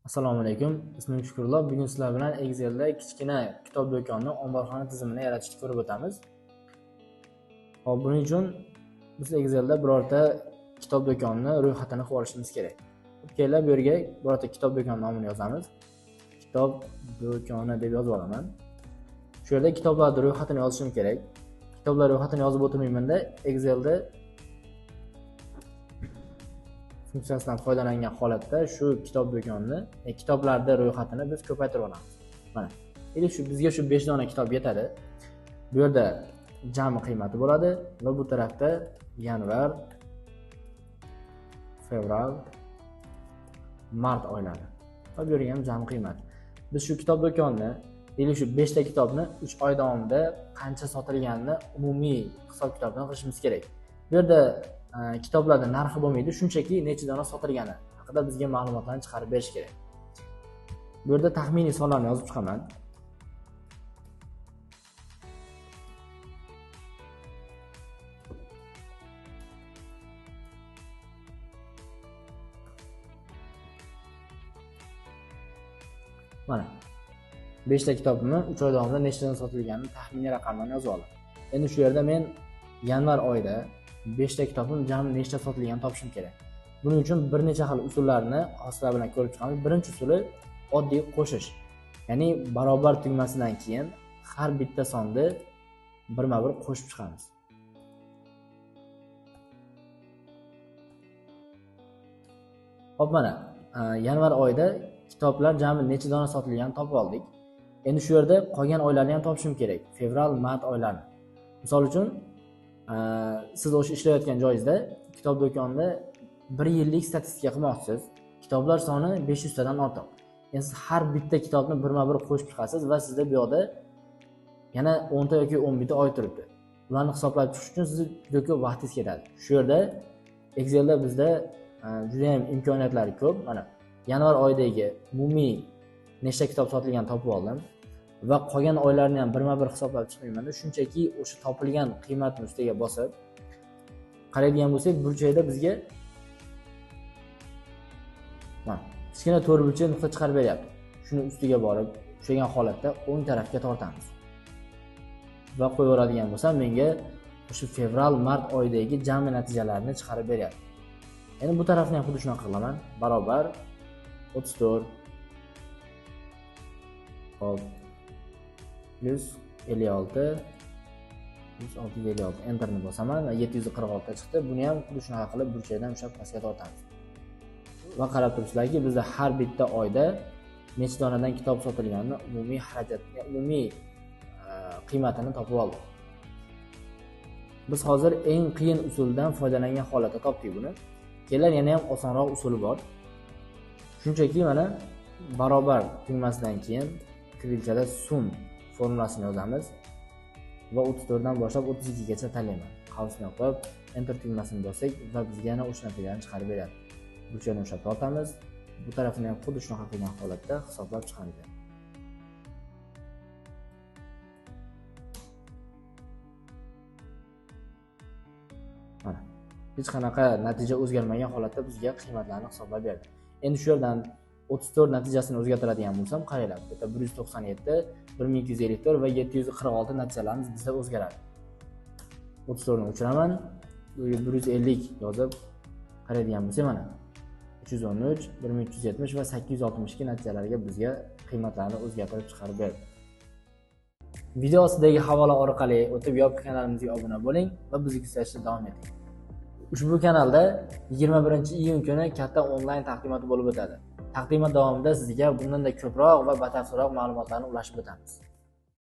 Assalomu alaykum. Ismim Shukurullo. Bugun sizlar bilan Excel'da kichkina kitob do'koni omborxona tizimini yaratishni ko'rib o'tamiz. Hop, buning uchun biz Excel'da birorta kitob do'konini ro'yxatini qilib olishimiz kerak. Kelib bu yerga birorta kitob do'koni nomini yozamiz. Kitob do'koni deb yozib olaman. Shu yerda kitoblar ro'yxatini yozishim kerak. Kitoblar ro'yxatini yozib o'tirmayman-da, Excel'da funksiyasidan foydalangan holatda shu kitob do'konini, kitoblarda ro'yxatini biz ko'paytirib olamiz. Mana, bizga shu 5 dona kitob yetadi. Bu yerda jami qiymati bo'ladi va bu tarafda yanvar, fevral, mart oylari. Va bu yerga ham jami qiymati. Biz shu kitob do'konini, shu 5 ta kitobni 3 oy davomida qancha sotilganini umumiy hisob-kitobdan qilishimiz kerak. Bu yerda kitoblarda narxi bo'lmaydi, shunchaki necha dona sotilgani haqida bizga ma'lumotlarni chiqarib berish kerak. Bu yerda taxminiy sonlarni yozib chiqaman. Mana 5 ta kitobni 3 oy davomida nechtadan sotilganini taxminiy raqamlarni yozib oldim. Endi shu yerda men yanvar oyida 5 ta kitobning jami nechta sotilganini topishim kerak. Buning uchun bir necha xil usullarni sizlar bilan ko'rib chiqamiz. Birinchi usuli oddiy qo'shish. Ya'ni barobar tugmasidan keyin har bitta sonni birma-bir qo'shib chiqamiz. Hop, mana yanvar oyida kitoblar jami necha dona sotilganini topib oldik. Endi shu yerda qolgan oylarni ham topishim kerak. Fevral, mart oylarini. Misol uchun siz o'sha ishlayotgan joyingizda kitob do'konida 1 yillik statistika qilmoqchisiz. Kitoblar soni 500 tadan ortiq. Endi siz har bitta kitobni birma-bir qo'shib chiqasiz va sizda bu yoqda yana 10 ta yoki 11 ta oy turibdi. Ularni hisoblab chiqish uchun siz juda ko'p vaqtingiz ketadi. Shu yerda Excel'da bizda juda ham imkoniyatlari ko'p. Mana yanvar oyidagi umumiy nechta kitob sotilganini topib oldim va qolgan oylarni ham birma-bir hisoblab chiqmayman-da, shunchaki o'sha topilgan qiymatni ustiga bosib qaraydigan bo'lsak, burchakda bizga mana kichkina to'rt burchak nuqta chiqarib beryapti. Shuni ustiga borib, ushlagan holatda o'ng tarafga tortamiz. Va qo'yaveradigan bo'lsam, menga o'sha fevral, mart oyidagi jami natijalarni chiqarib beryapti. Endi bu tarafni ham xuddi shunaqa qilaman. Barobar 34 hop plus 56 plus 656 enterni bosaman va 746 ta chiqdi. Buni ham xuddi shunaqa qilib burchakdan ushlab pastga tortamiz. Va qarab turibsizlarki, bizda har bitta oyda necha donadan kitob sotilganini umumiy xarajatni, umumiy qiymatini topib oldik. Biz hozir eng qiyin usuldan foydalangan holatda topdik buni. Kelar yana ham osonroq usuli bor. Shunchaki mana barobar tugmasidan keyin kirilchada sum formulasini yozamiz va 34 dan boshlab 32 gacha tanlayman. Qavsni qo'yib enter tugmasini bossak va bizga yana o'sha natijani chiqarib beradi. Burchakni ushlab tortamiz. Bu tarafini ham xuddi shunaqa qilgan holatda hisoblab chiqamiz. Mana hech qanaqa natija o'zgarmagan holatda bizga qiymatlarni hisoblab berdi. Endi shu yerdan 34 natijasini o'zgartiradigan bo'lsam, qaranglar. Bu yerda 197, 1254 va 746 natijalarimiz bizda o'zgaradi. 34 ni o'chiraman. 150 yozib qaraydigan bo'lsak, mana 313, 1370 va 862 natijalarga bizga qiymatlarni o'zgartirib chiqarib berdi. Video ostidagi havola orqali o'tib yopiq kanalimizga obuna bo'ling va bizni kuzatishda davom eting. Ushbu kanalda 21-iyun kuni katta onlayn taqdimoti bo'lib o'tadi. Taqdimot davomida sizga bundan-da ko'proq va batafsilroq ma'lumotlarni ulashib o'tamiz.